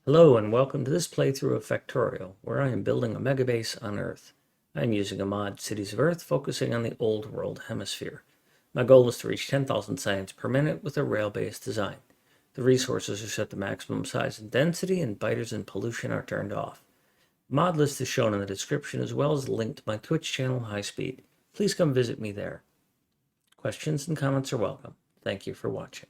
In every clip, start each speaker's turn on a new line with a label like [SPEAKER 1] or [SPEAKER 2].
[SPEAKER 1] Hello and welcome to this playthrough of Factorio, where I am building a megabase on Earth. I am using a mod, Cities of Earth, focusing on the Old World Hemisphere. My goal is to reach 10,000 science per minute with a rail-based design. The resources are set to maximum size and density, and biters and pollution are turned off. The mod list is shown in the description, as well as a link to my Twitch channel, High Speed. Please come visit me there. Questions and comments are welcome. Thank you for watching.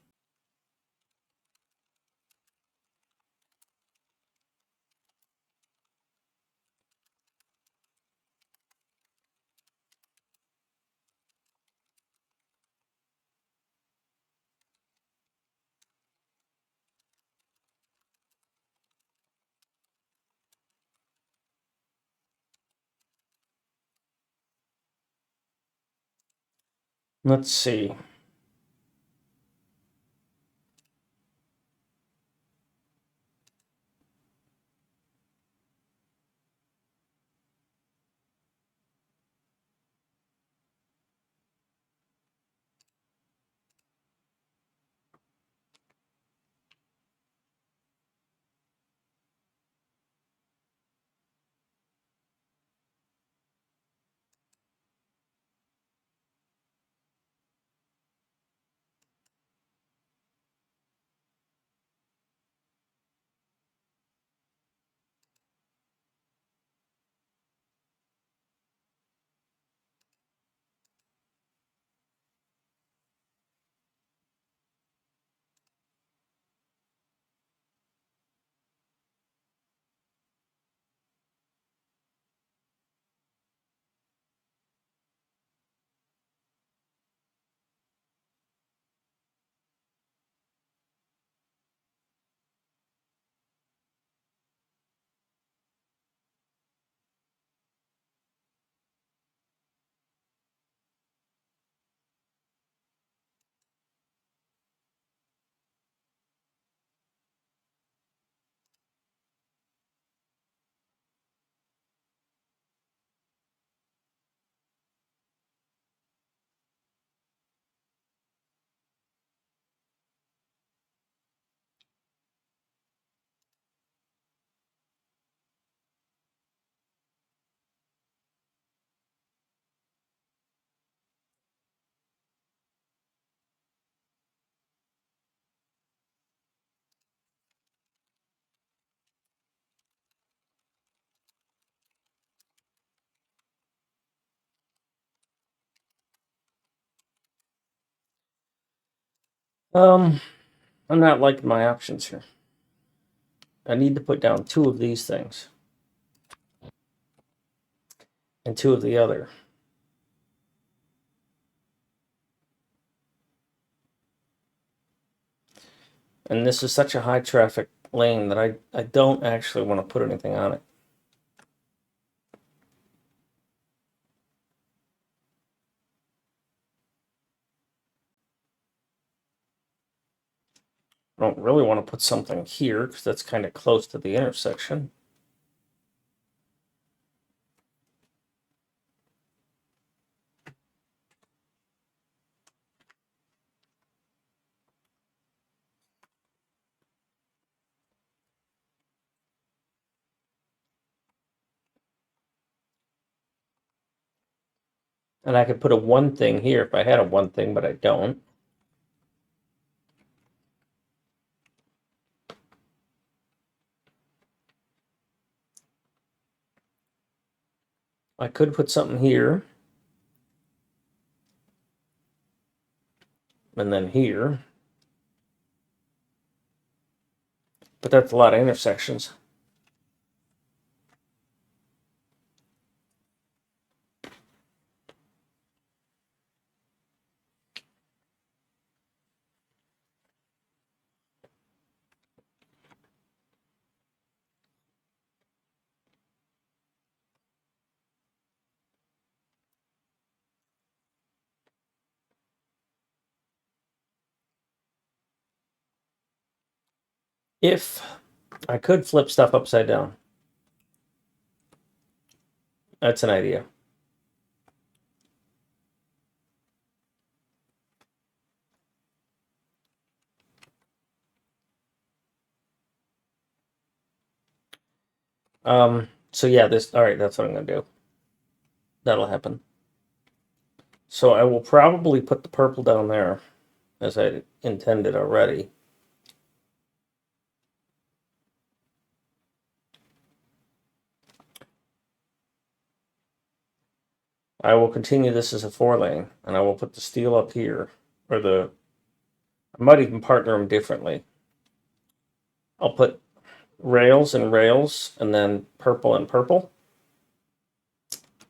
[SPEAKER 1] Let's see. I'm not liking my options here. I need to put down two of these things and two of the other. And this is such a high traffic lane that I don't actually want to put anything on it. I don't really want to put something here because that's kind of close to the intersection. And I could put a one thing here if I had a one thing, but I don't. I could put something here. And then here. But that's a lot of intersections. If I could flip stuff upside down. That's an idea. So yeah, all right, that's what I'm gonna do. That'll happen. So I will probably put the purple down there, as I intended already. I will continue this as a 4-lane, and I will put the steel up here, or I might even partner them differently. I'll put rails and rails, and then purple and purple.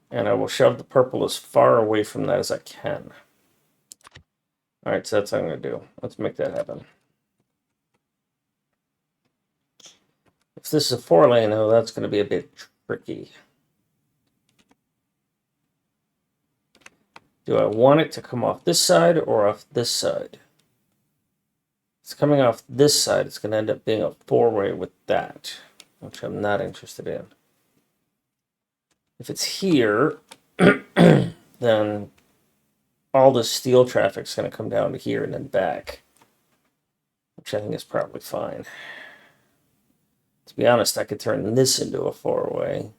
[SPEAKER 1] And I will shove the purple as far away from that as I can. All right, so that's what I'm going to do. Let's make that happen. If this is a 4-lane, though, that's going to be a bit tricky. Do I want it to come off this side or off this side? It's coming off this side. It's going to end up being a 4-way with that, which I'm not interested in. If it's here, then all the steel traffic's going to come down to here and then back, which I think is probably fine. To be honest, I could turn this into a 4-way.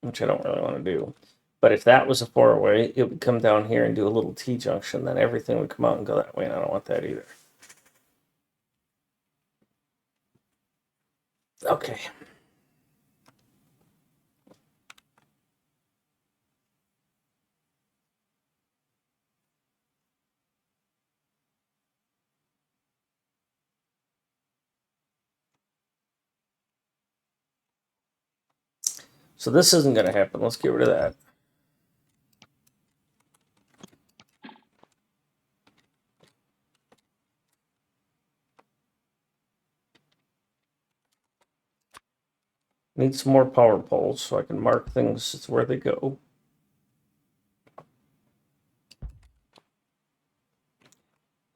[SPEAKER 1] Which I don't really want to do. But if that was a 4-way, it would come down here and do a little T-junction. Then everything would come out and go that way, and I don't want that either. Okay. So this isn't going to happen. Let's get rid of that. Need some more power poles so I can mark things where they go.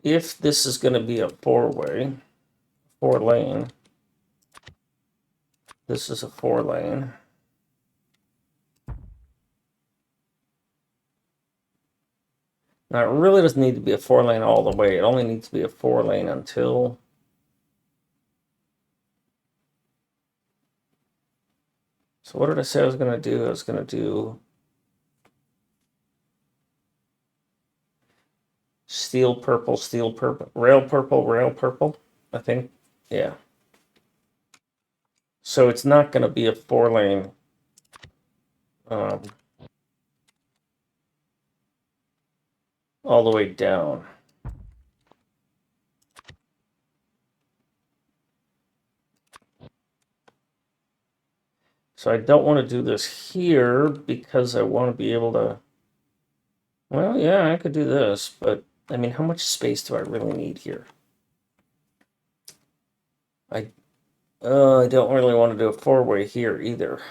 [SPEAKER 1] If this is going to be a 4-way, 4-lane, this is a 4-lane. Now, it really doesn't need to be a 4-lane all the way. It only needs to be a 4-lane until... So what did I say I was going to do? I was going to do steel purple, rail purple, I think. Yeah. So it's not going to be a 4-lane. All the way down. So I don't want to do this here because I want to be able to... Well, yeah, I could do this, but I mean, how much space do I really need here? I don't really want to do a 4-way here either.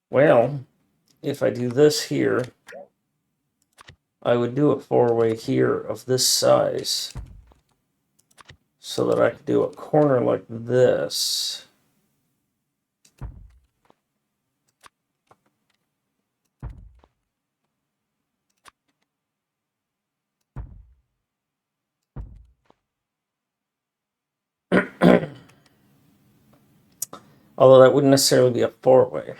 [SPEAKER 1] Well, if I do this here, I would do a 4-way here of this size so that I could do a corner like this. Although that wouldn't necessarily be a 4-way.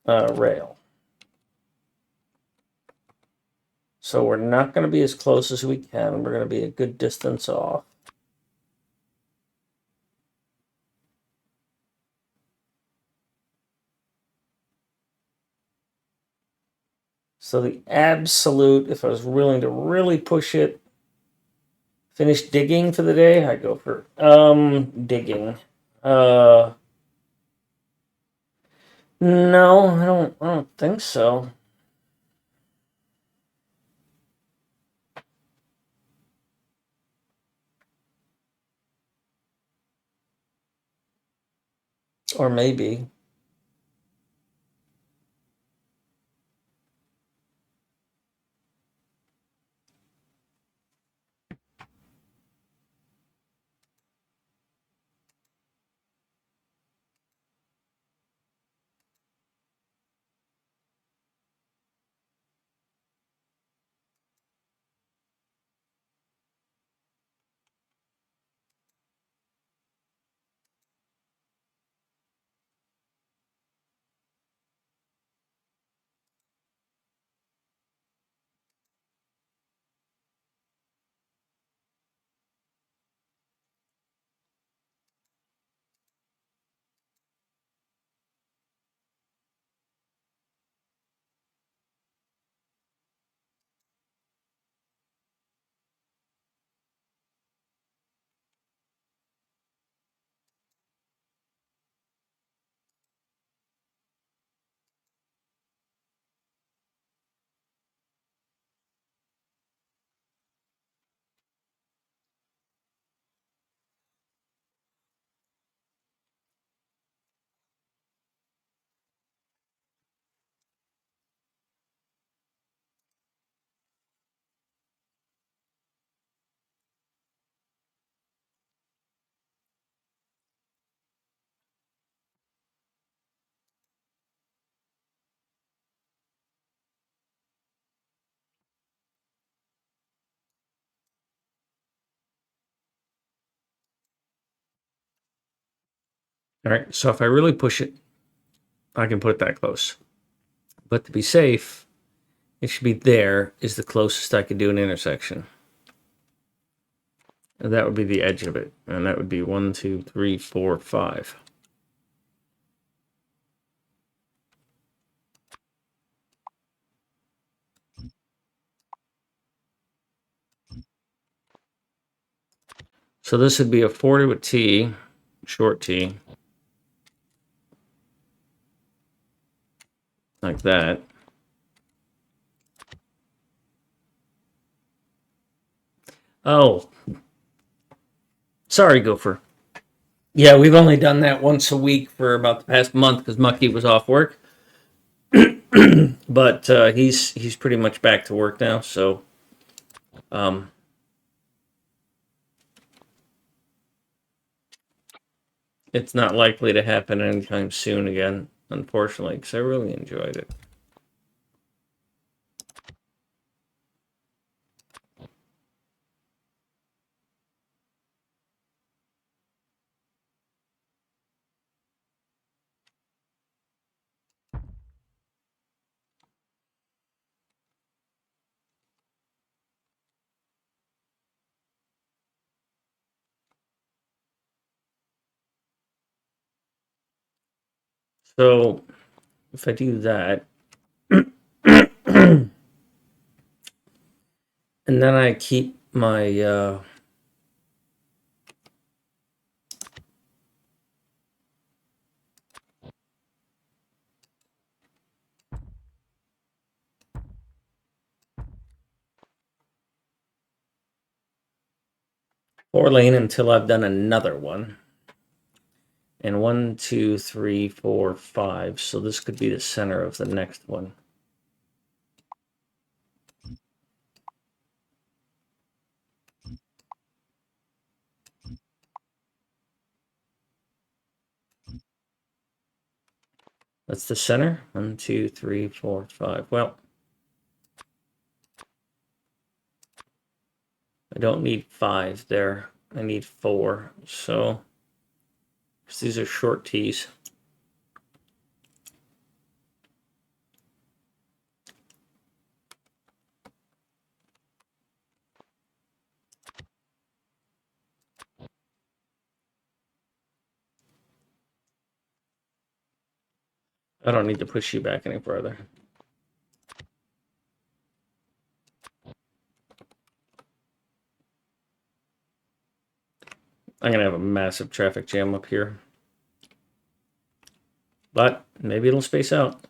[SPEAKER 1] Rail. So we're not going to be as close as we can. We're going to be a good distance off. So the absolute, if I was willing to really push it, finish digging for the day, I go for digging. No, I don't think so. Or maybe. All right, so if I really push it, I can put it that close. But to be safe, it should be there is the closest I could do an intersection. And that would be the edge of it. And that would be 1, 2, 3, 4, 5. So this would be a 4 to a T, short T, like that. Oh, sorry, Gopher. Yeah, we've only done that once a week for about the past month because Mucky was off work. But he's pretty much back to work now, so it's not likely to happen anytime soon again, unfortunately, because I really enjoyed it. So if I do that, and then I keep my 4-lane until I've done another one. And 1, 2, 3, 4, 5. So this could be the center of the next one. That's the center. 1, 2, 3, 4, 5. Well, I don't need 5 there. I need 4. So these are short T's. I don't need to push you back any further. I'm going to have a massive traffic jam up here. But maybe it'll space out.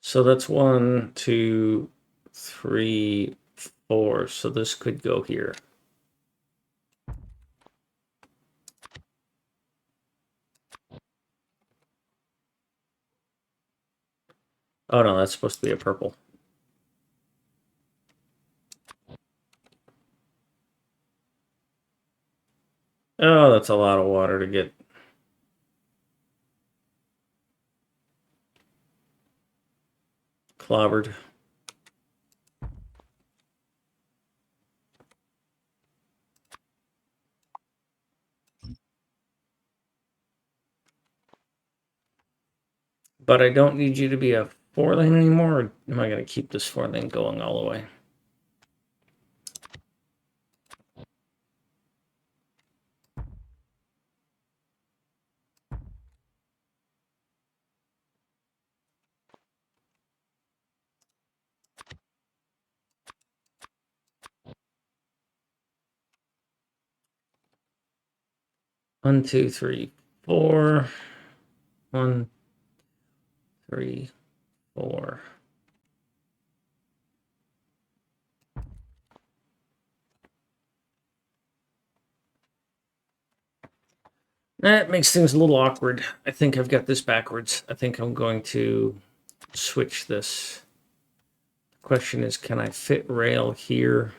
[SPEAKER 1] So that's 1, 2, 3, 4. So this could go here. Oh no, that's supposed to be a purple. Oh, that's a lot of water to get. Clobbered. But I don't need you to be a 4-lane anymore, or am I going to keep this 4-lane going all the way? One, two, three, 4. 1, 3, 4. That makes things a little awkward. I think I've got this backwards. I think I'm going to switch this. The question is, can I fit rail here?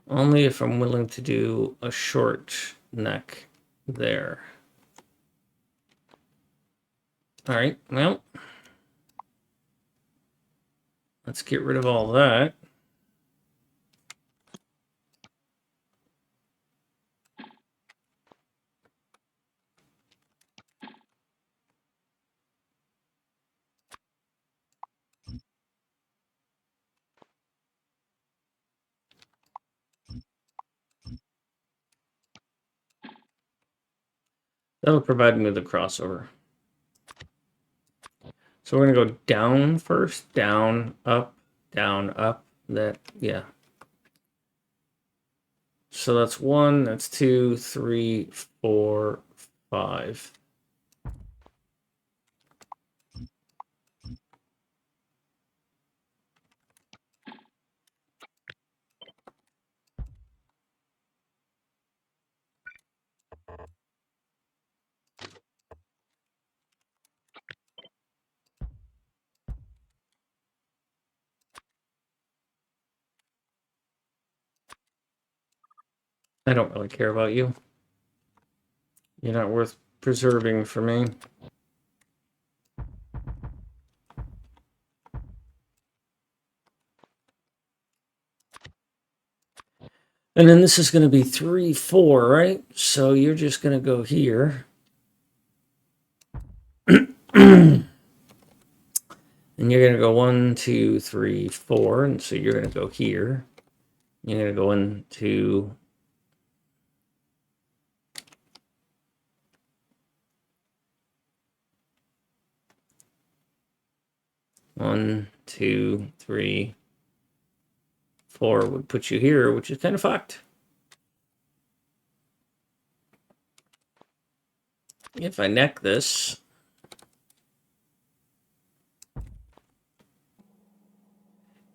[SPEAKER 1] Only if I'm willing to do a short neck there. All right, well, let's get rid of all that. That'll provide me with a crossover. So we're gonna go down first, down, up, that, yeah. So that's 1, that's 2, 3, 4, 5. I don't really care about you. You're not worth preserving for me. And then this is going to be 3, 4, right? So you're just going to go here. And you're going to go 1, 2, 3, 4. And so you're going to go here. You're going to go into 1, 2, 3, 4 would put you here, which is kind of fucked. If I neck this,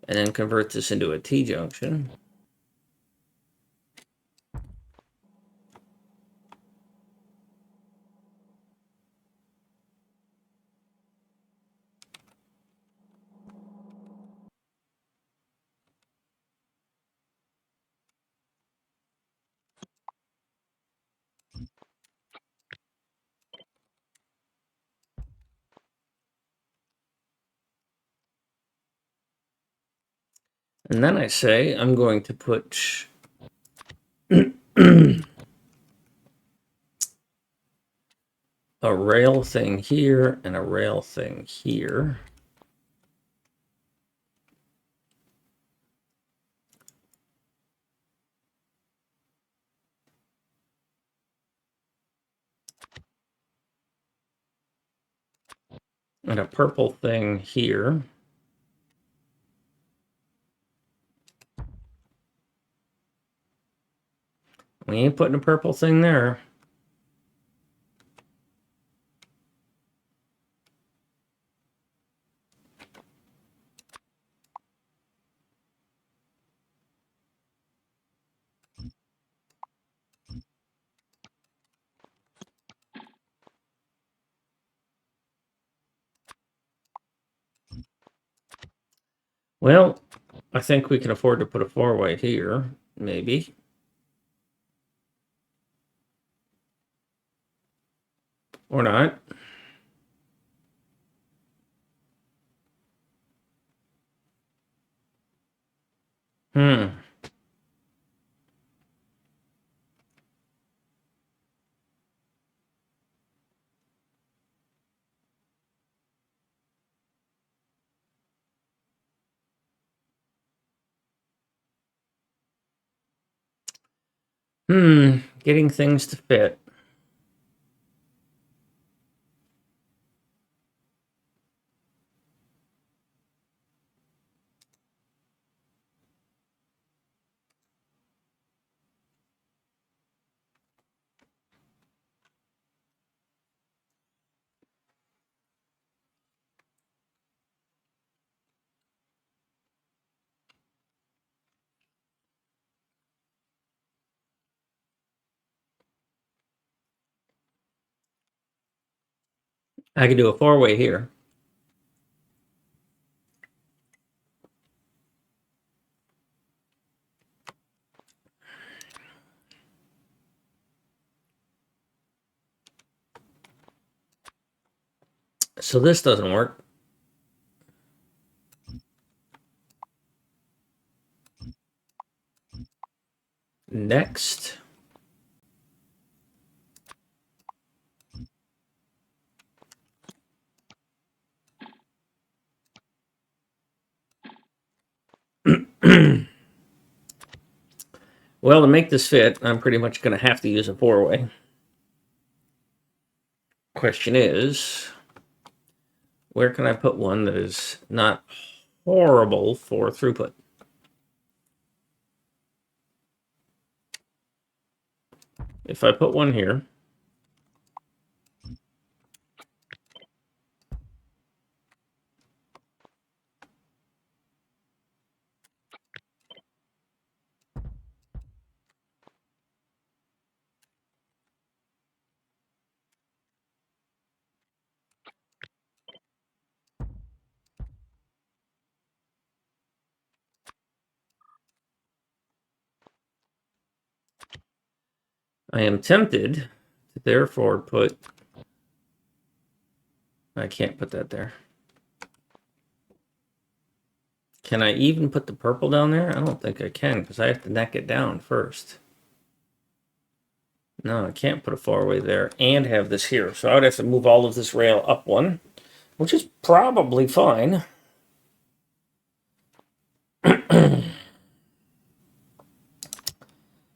[SPEAKER 1] and then convert this into a T-junction, and then I say I'm going to put a rail thing here and a rail thing here. And a purple thing here. We ain't putting a purple thing there. Well, I think we can afford to put a 4-way here, maybe. Or not. Hmm. Getting things to fit. I could do a 4-way here. So this doesn't work. Next. Well, to make this fit, I'm pretty much going to have to use a four-way. Question is, where can I put one that is not horrible for throughput? If I put one here, I am tempted to therefore put... I can't put that there. Can I even put the purple down there? I don't think I can, because I have to neck it down first. No, I can't put a four-way there and have this here. So I would have to move all of this rail up one, which is probably fine.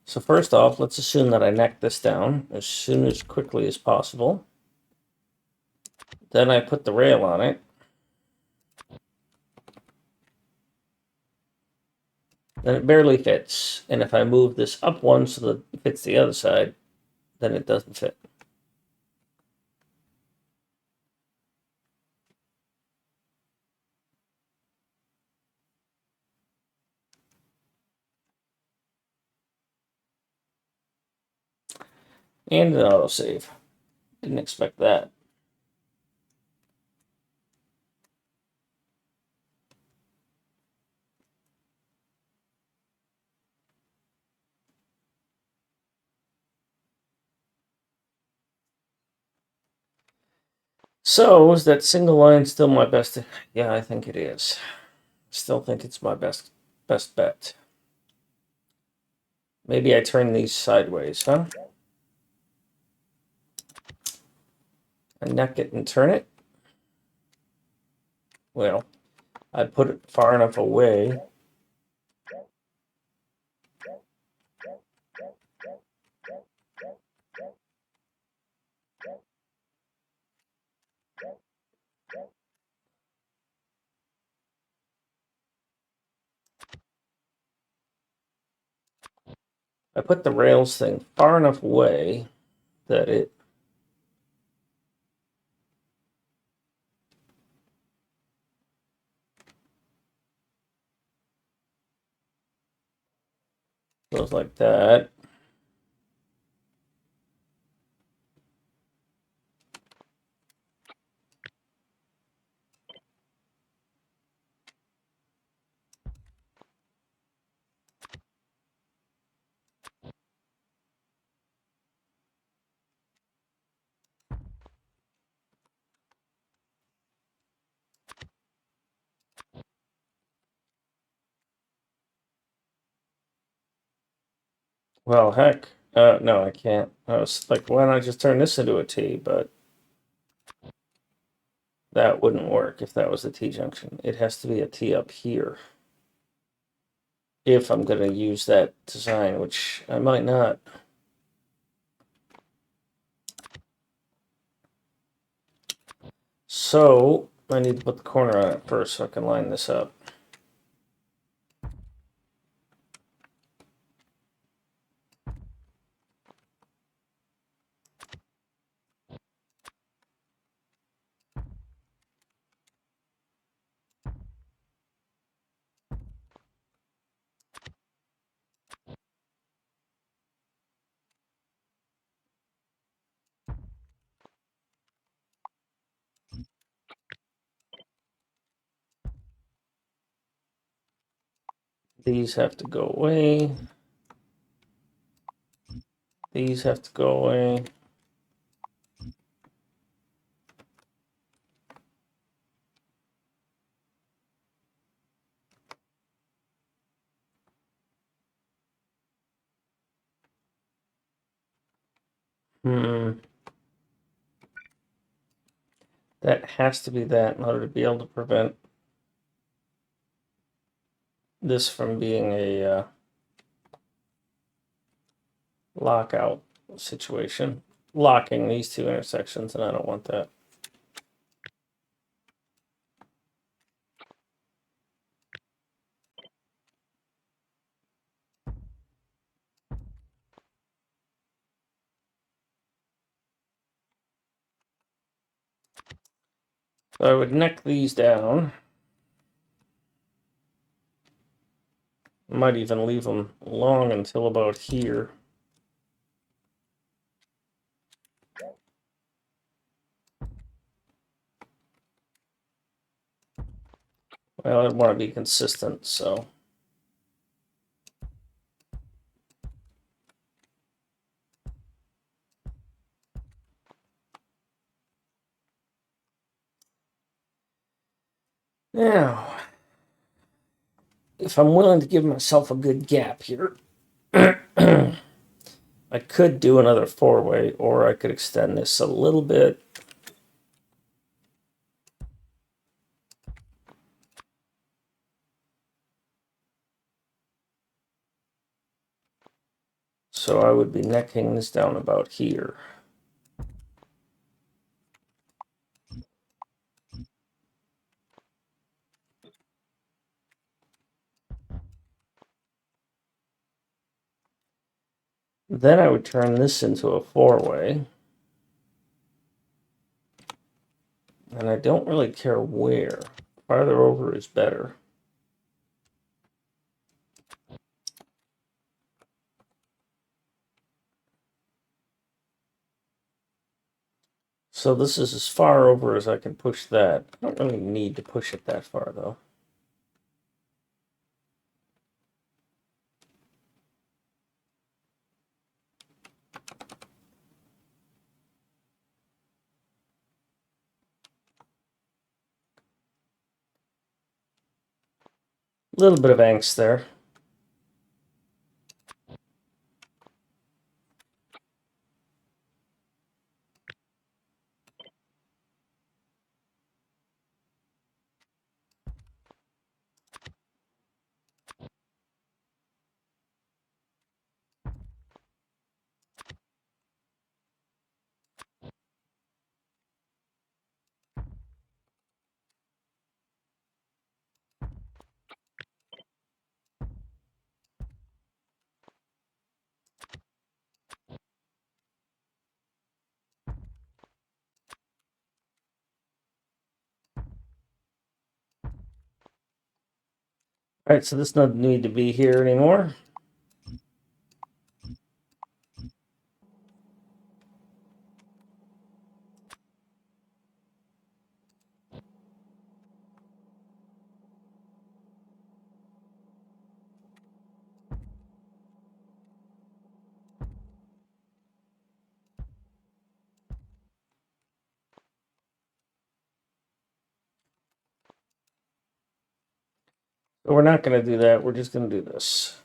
[SPEAKER 1] So first off, let's assume that I neck this down as quickly as possible. Then I put the rail on it. Then it barely fits. And if I move this up one so that it fits the other side, then it doesn't fit. And an autosave. Didn't expect that. So, is that single line still my best? Yeah, I think it is. Still think it's my best bet. Maybe I turn these sideways, huh? I neck it and turn it. Well, I put it far enough away. I put the rails thing far enough away that it goes like that. Well, heck. No, I can't. I was like, why don't I just turn this into a T? But that wouldn't work if that was the T junction. It has to be a T up here. If I'm going to use that design, which I might not. So, I need to put the corner on it first so I can line this up. These have to go away. These have to go away. That has to be that in order to be able to prevent this from being a lockout situation. Locking these two intersections, and I don't want that. So I would neck these down. Might even leave them long until about here. Well, I want to be consistent, so. Now, if I'm willing to give myself a good gap here, I could do another four-way, or I could extend this a little bit. So I would be necking this down about here. Then I would turn this into a four-way. And I don't really care where. Farther over is better. So this is as far over as I can push that. I don't really need to push it that far, though. A little bit of angst there. All right, so this doesn't need to be here anymore. But we're not going to do that. We're just going to do this.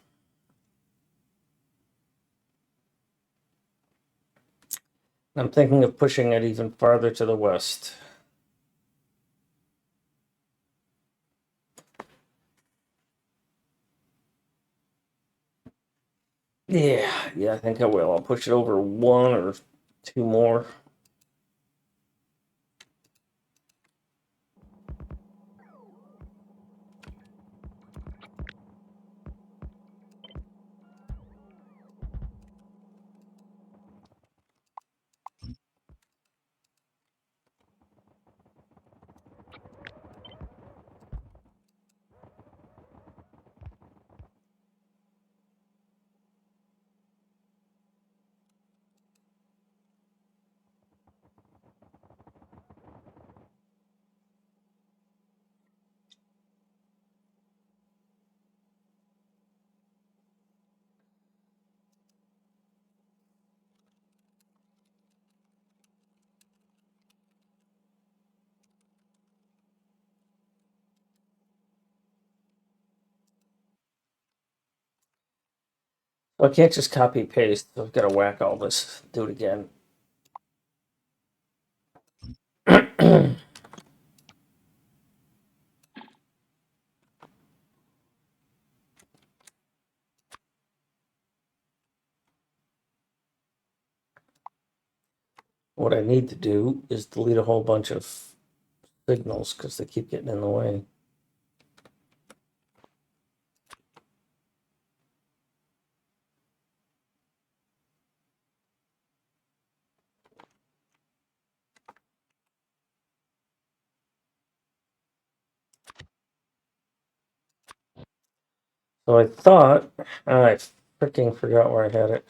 [SPEAKER 1] I'm thinking of pushing it even farther to the west. Yeah, I think I will. I'll push it over one or two more. Well, I can't just copy paste. So I've got to whack all this. Do it again. What I need to do is delete a whole bunch of signals because they keep getting in the way. So I thought, I freaking forgot where I had it.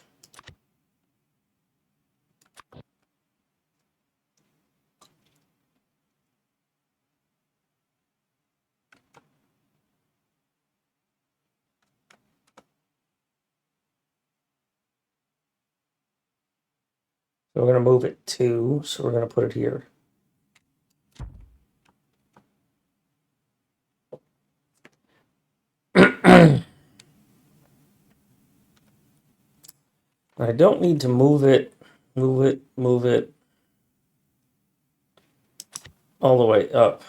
[SPEAKER 1] So we're going to move it to, so we're going to put it here. I don't need to move it all the way up.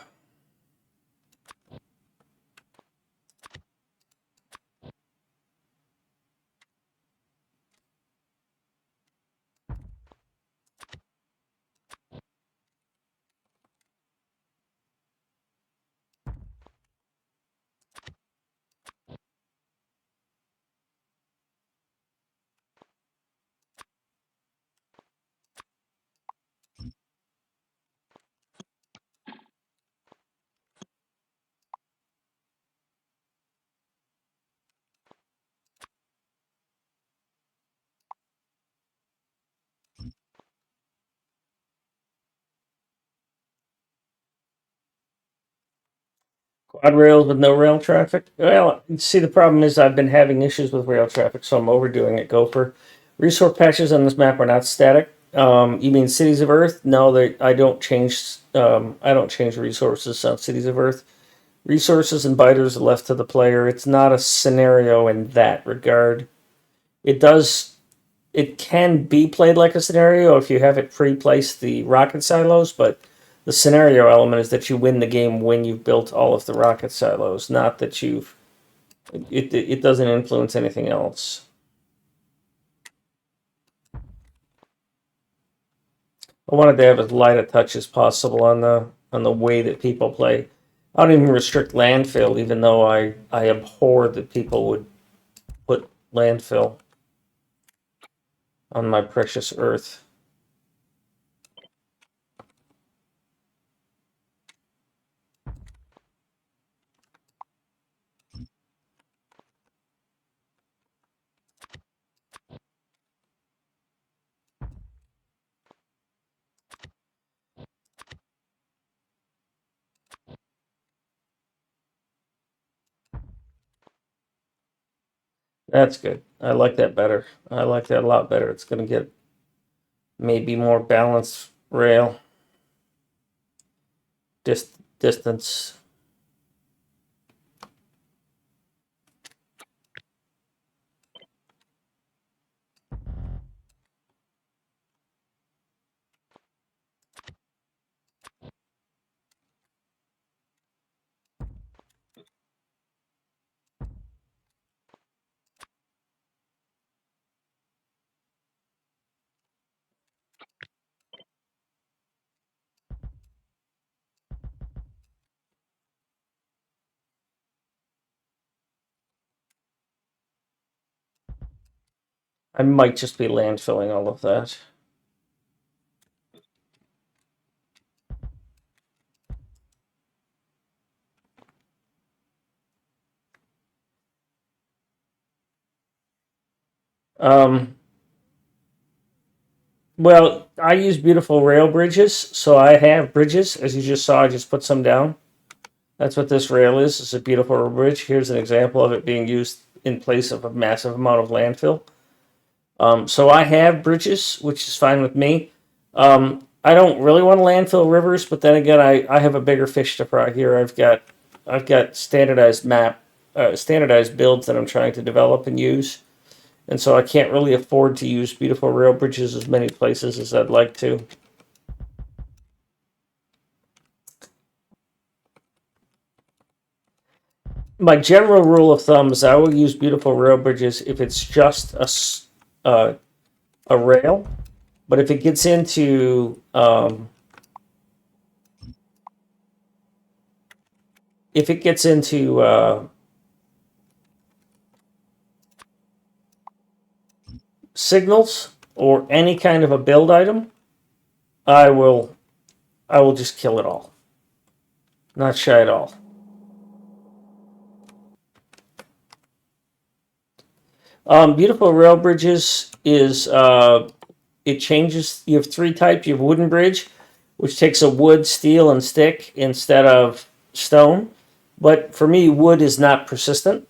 [SPEAKER 1] Quad rails with no rail traffic. Well, see, the problem is I've been having issues with rail traffic, so I'm overdoing it. Gopher. Resource patches on this map are not static. You mean Cities of Earth? No, I don't change. I don't change resources on Cities of Earth. Resources and biters are left to the player. It's not a scenario in that regard. It does. It can be played like a scenario if you have it pre-place the rocket silos, but the scenario element is that you win the game when you've built all of the rocket silos, not that you've. It doesn't influence anything else. I wanted to have as light a touch as possible on the way that people play. I don't even restrict landfill, even though I abhor that people would put landfill on my precious earth. That's good. I like that better. I like that a lot better. It's going to get maybe more balanced rail distance. I might just be landfilling all of that. Um, well, I use beautiful rail bridges, so I have bridges. As you just saw, I just put some down. That's what this rail is. It's a beautiful rail bridge. Here's an example of it being used in place of a massive amount of landfill. So I have bridges, which is fine with me. I don't really want to landfill rivers, but then again, I have a bigger fish to fry here. I've got standardized builds that I'm trying to develop and use, and so I can't really afford to use beautiful rail bridges as many places as I'd like to. My general rule of thumb is I will use beautiful rail bridges if it's just a rail But if it gets into signals or any kind of a build item, I will just kill it all. Not shy at all. Beautiful Rail Bridges is it changes. You have three types. You have wooden bridge, which takes a wood, steel, and stick instead of stone. But for me, wood is not persistent,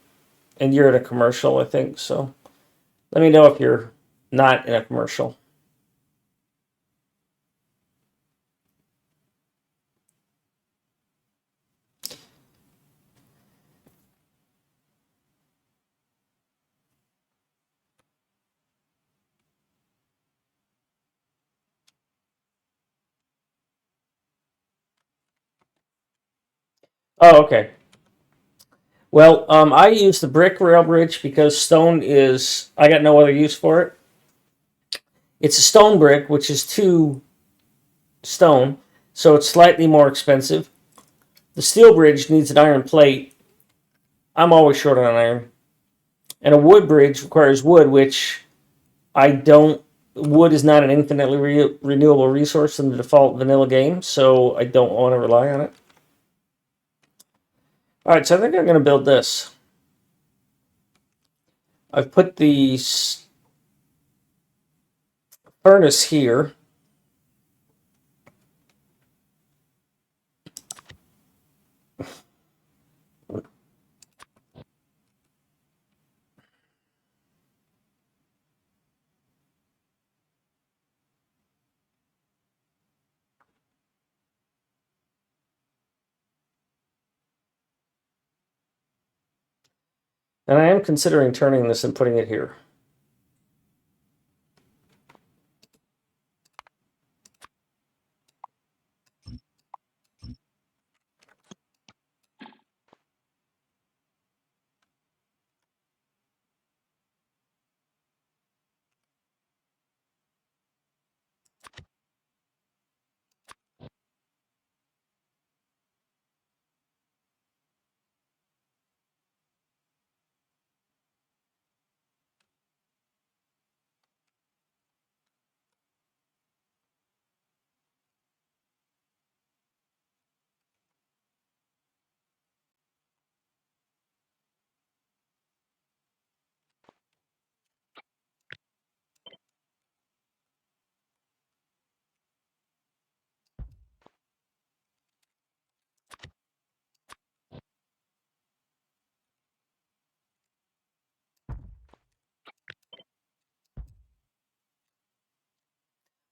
[SPEAKER 1] and you're in a commercial, I think. So let me know if you're not in a commercial. Oh, okay. Well, I use the brick rail bridge because stone is, I got no other use for it. It's a stone brick, which is 2 stone, so it's slightly more expensive. The steel bridge needs an iron plate. I'm always short on iron. And a wood bridge requires wood, which I don't. Wood is not an infinitely renewable resource in the default vanilla game, so I don't want to rely on it. All right, so I think I'm going to build this. I've put the furnace here. And I am considering turning this and putting it here.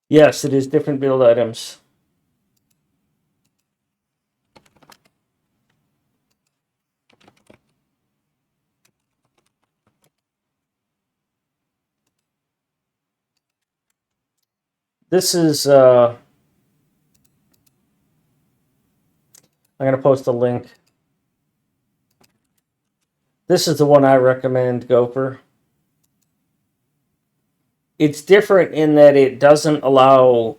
[SPEAKER 1] Yes, it is different build items. This is, I'm going to post a link. This is the one I recommend, Gopher. It's different in that it doesn't allow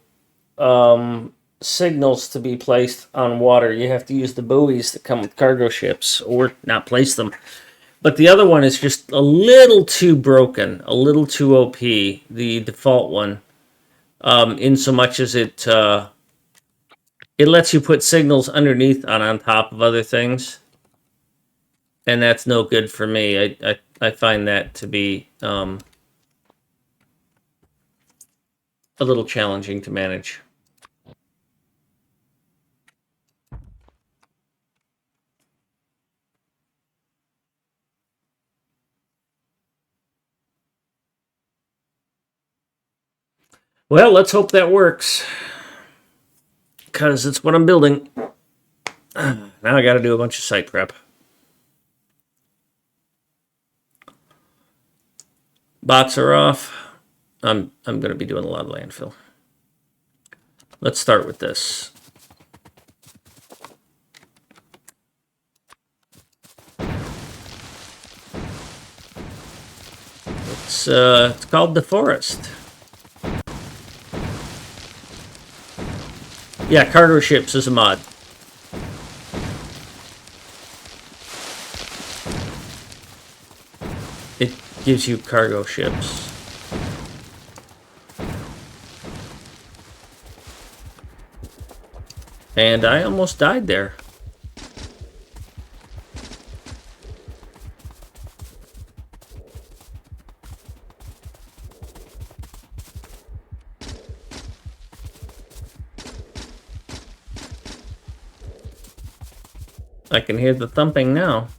[SPEAKER 1] signals to be placed on water. You have to use the buoys that come with cargo ships, or not place them. But the other one is just a little too broken, a little too OP, the default one, in so much as it lets you put signals underneath on top of other things. And that's no good for me. I find that to be a little challenging to manage. Well, let's hope that works, because it's what I'm building. Now I got to do a bunch of site prep. Bots are off. I'm going to be doing a lot of landfill. Let's start with this. It's called the forest. Yeah, cargo ships is a mod. It gives you cargo ships. And I almost died there. I can hear the thumping now.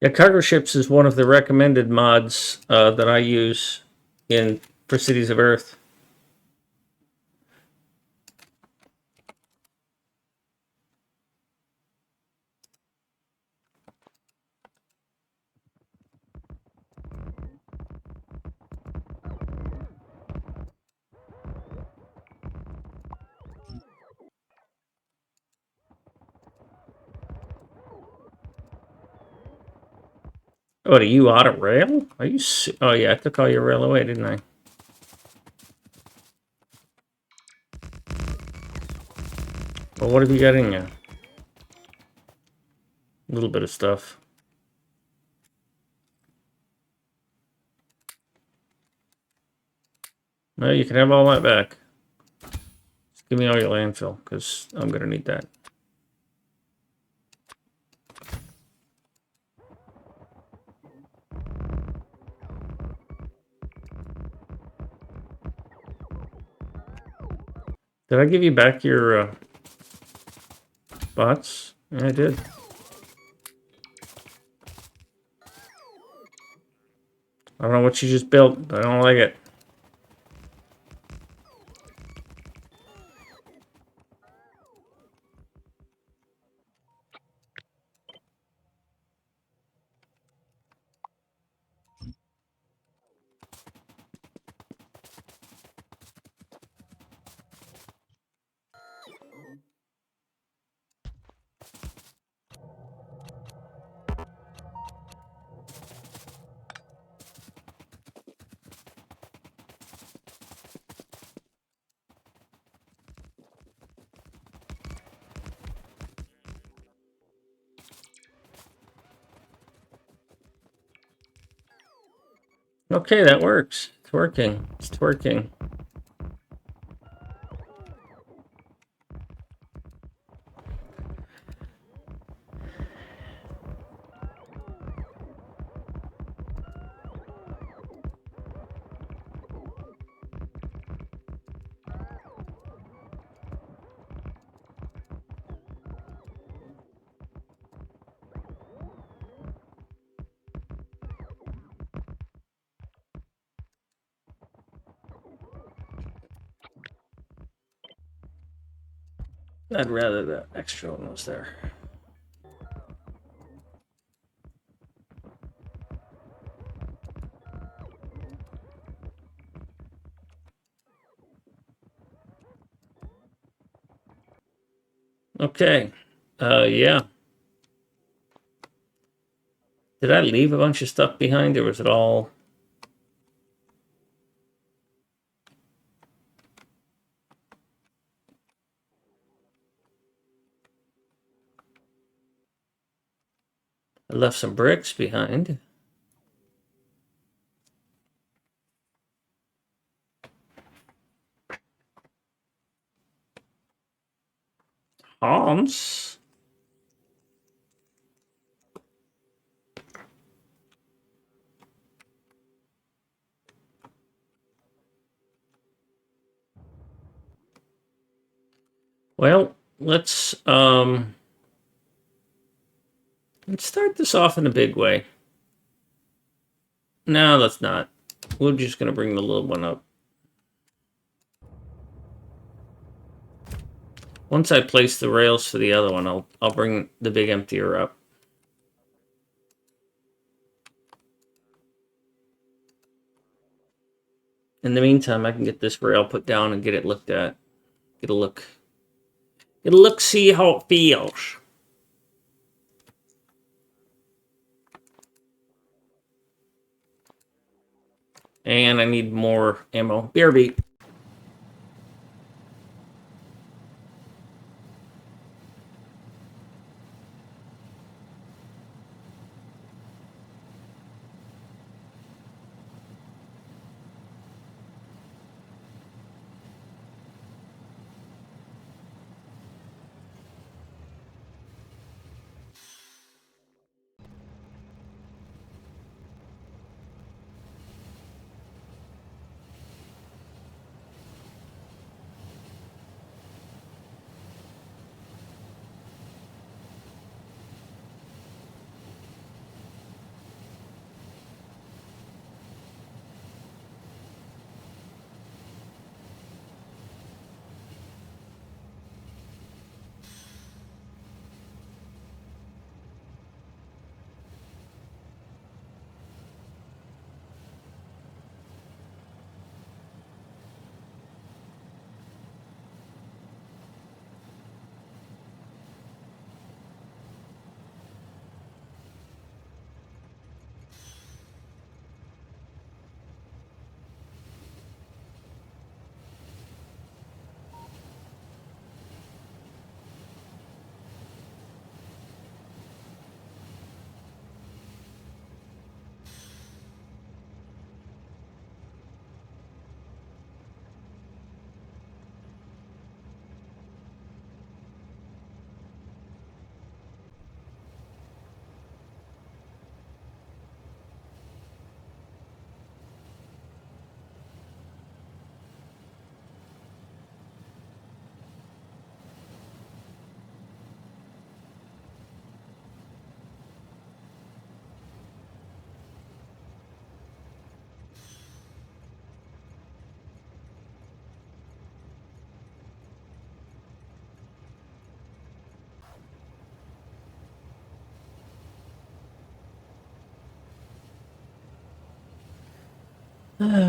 [SPEAKER 1] Yeah, cargo ships is one of the recommended mods that I use for Cities of Earth. Oh, are you out of rail? Are you? Oh yeah, I took all your rail away, didn't I? Well, what have you got in you? A little bit of stuff. No, you can have all that back. Just give me all your landfill, because I'm going to need that. Did I give you back your bots? Yeah, I did. I don't know what you just built. I don't like it. Okay, that works. It's working. It's working. I'd rather that extra one was there. Okay. Yeah. Did I leave a bunch of stuff behind, or was it all... I left some bricks behind. Hans? Well, let's start this off in a big way. No, let's not. We're just gonna bring the little one up. Once I place the rails for the other one, I'll bring the big emptier up. In the meantime, I can get this rail put down and get it looked at. Get a look. Get a look, see how it feels. And I need more ammo. BRB.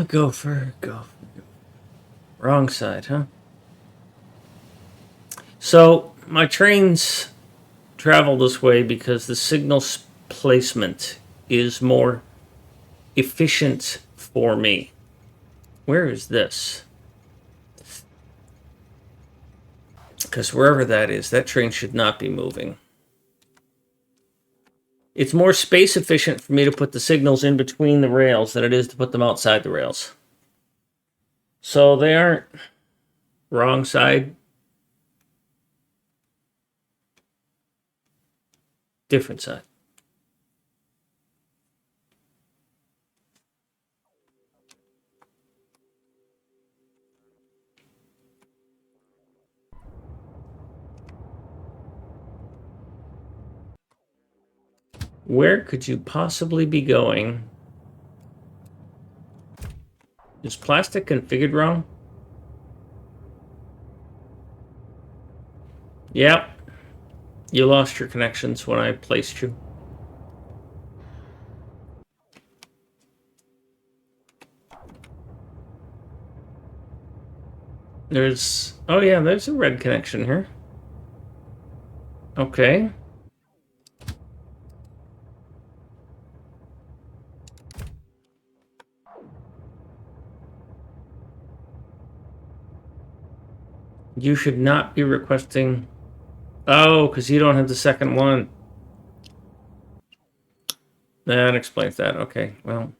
[SPEAKER 1] Gopher. Wrong side, huh? So, my trains travel this way because the signal placement is more efficient for me. Where is this? Because wherever that is, that train should not be moving. It's more space efficient for me to put the signals in between the rails than it is to put them outside the rails. So they aren't wrong side. Different side. Where could you possibly be going? Is plastic configured wrong? Yep. You lost your connections when I placed you. There's... Oh yeah, there's a red connection here. Okay. You should not be requesting... Oh, because you don't have the second one. That explains that. Okay, well...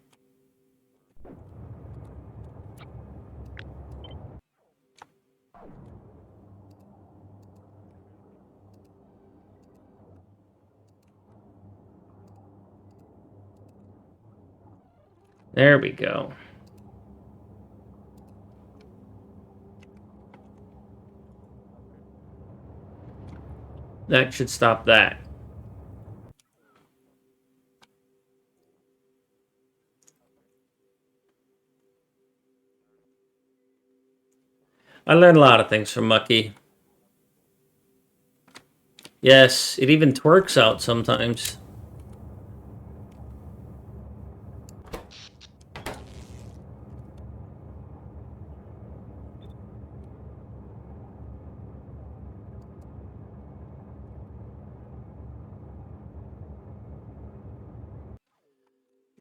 [SPEAKER 1] There we go. That should stop that. I learned a lot of things from Mucky. Yes, it even twerks out sometimes.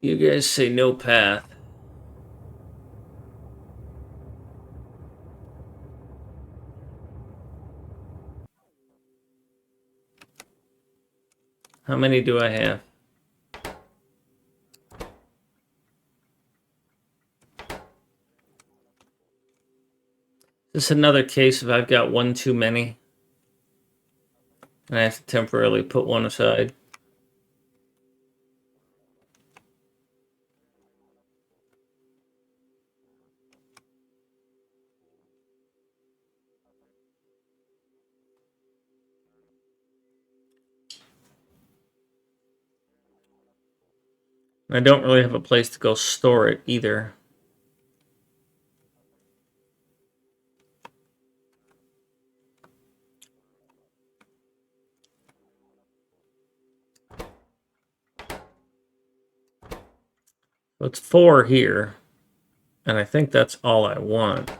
[SPEAKER 1] You guys say no path. How many do I have? This is another case of I've got one too many. And I have to temporarily put one aside. I don't really have a place to go store it either. So it's 4 here. And I think that's all I want.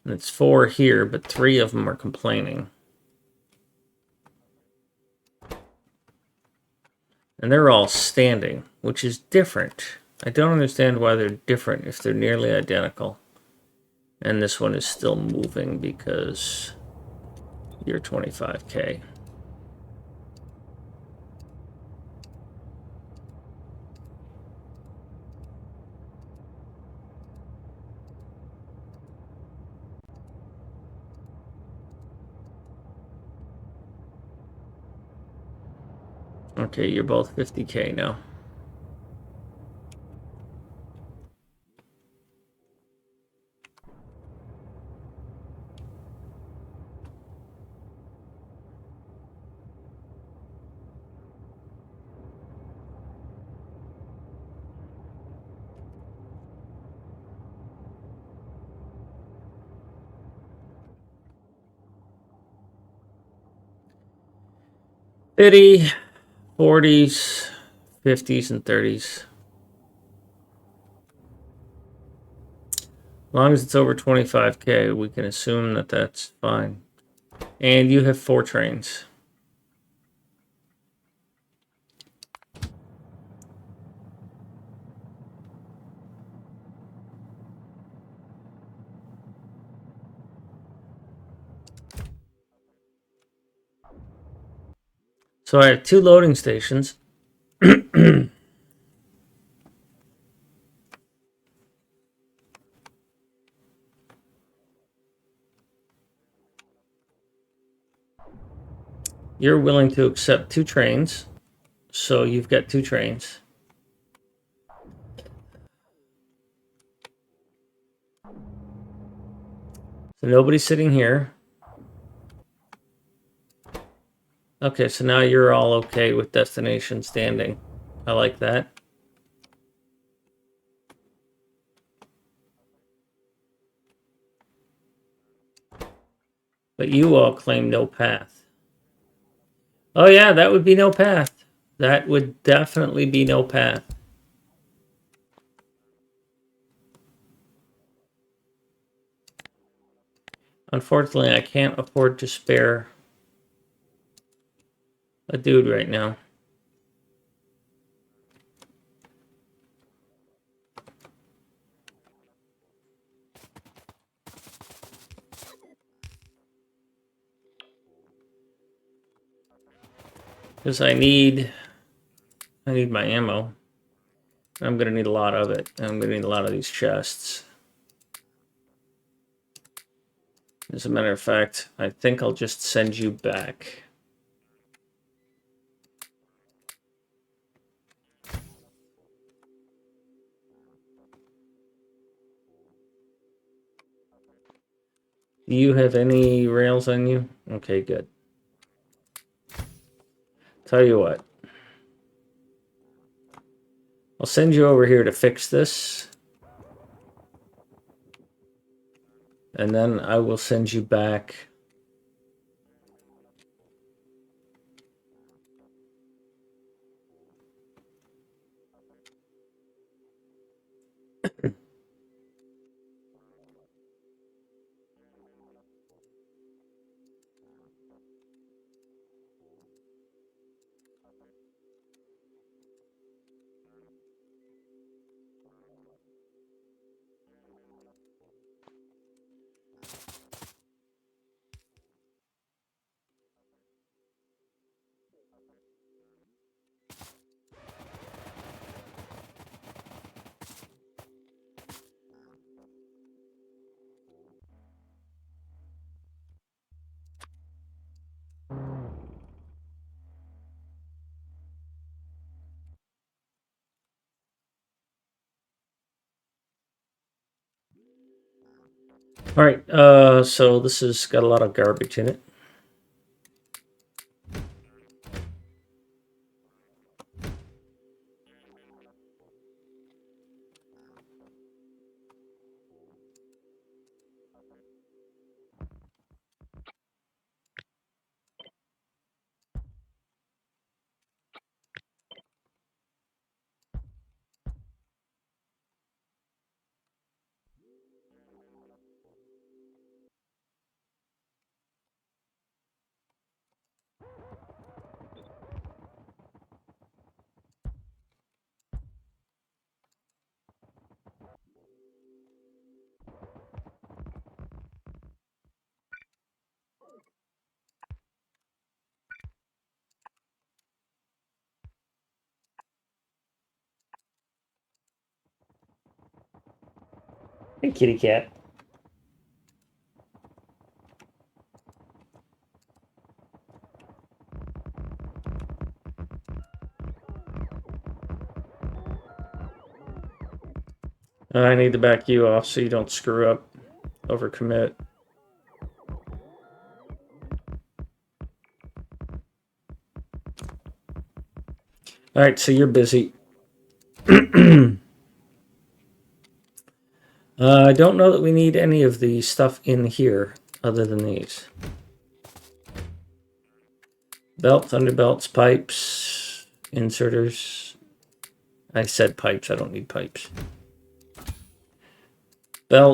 [SPEAKER 1] And it's 4 here, but 3 of them are complaining. And they're all standing, which is different. I don't understand why they're different if they're nearly identical. And this one is still moving because you're 25K. Okay, you're both 50K now. Fifty, 40s, 50s, and 30s. As long as it's over 25K, we can assume that that's fine. And you have 4 trains. So I have 2 loading stations. You're willing to accept 2 trains. So you've got 2 trains. So nobody's sitting here. Okay, so now you're all okay with destination standing. I like that. But you all claim no path. Oh yeah, that would be no path. That would definitely be no path. Unfortunately, I can't afford to spare a dude right now. Because I need my ammo. I'm going to need a lot of it. I'm going to need a lot of these chests. As a matter of fact, I think I'll just send you back. Do you have any rails on you? Okay, good. Tell you what. I'll send you over here to fix this. And then I will send you back. All right, so this has got a lot of garbage in it. Hey, kitty cat. I need to back you off so you don't screw up, overcommit. All right, so you're busy. I don't know that we need any of the stuff in here other than these. Belts, underbelts, pipes, inserters. I said pipes, I don't need pipes. Belt.